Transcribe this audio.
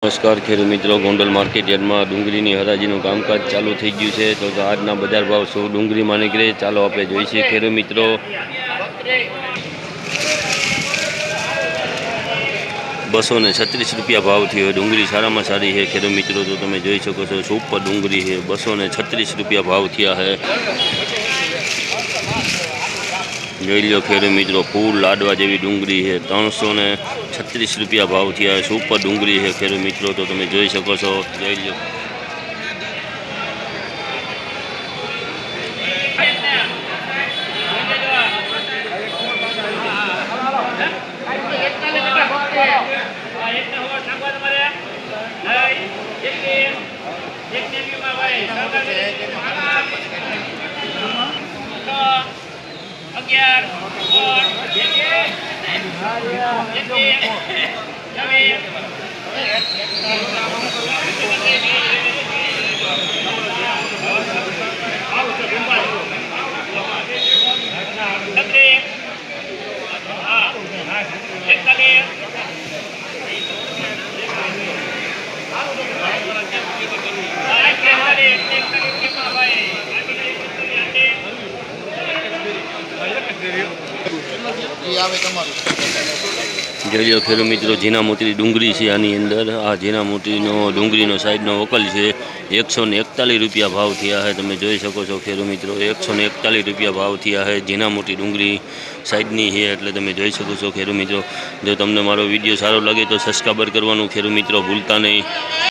નમસ્કાર ખેડૂત મિત્રો, ગોંડલ માર્કેટ યાર્ડમાં ડુંગળીની હરાજીનું કામકાજ ચાલુ થઈ ગયું છે. તો આજના બજાર ભાવ શું ડુંગળીમાં નીકળે ચાલો આપણે જોઈશું ખેડૂત મિત્રો. 236 રૂપિયા ભાવ થયો. ડુંગળી સારામાં સારી છે ખેડૂત મિત્રો, તો તમે જોઈ શકો છો સુપર ડુંગળી છે. 236 રૂપિયા ભાવ થયા છે. જોઈ લો ખેડૂત મિત્રો, ફૂલ લાડવા જેવી ડુંગળી છે. 336 રૂપિયા ભાવ થયા. સુપર ડુંગળી છે ખેડૂત મિત્રો, તો તમે જોઈ શકો છો. જોઈ લો જોઈ લો ખેડૂત મિત્રો, ઝીણા મોટી ડુંગળી છે. આની અંદર આ ઝીણા મોટીનો ડુંગળીનો સાઈડનો વકલ છે. 141 રૂપિયા ભાવ થયા છે. તમે જોઈ શકો છો ખેડૂત મિત્રો, 141 રૂપિયા ભાવ થયા છે. ઝીણા મોટી ડુંગળી સાઈડની છે એટલે તમે જોઈ શકો છો ખેડૂત મિત્રો. જો તમને મારો વિડીયો સારો લાગે તો સબસ્ક્રાઈબર કરવાનું ખેડૂત મિત્રો ભૂલતા નહીં.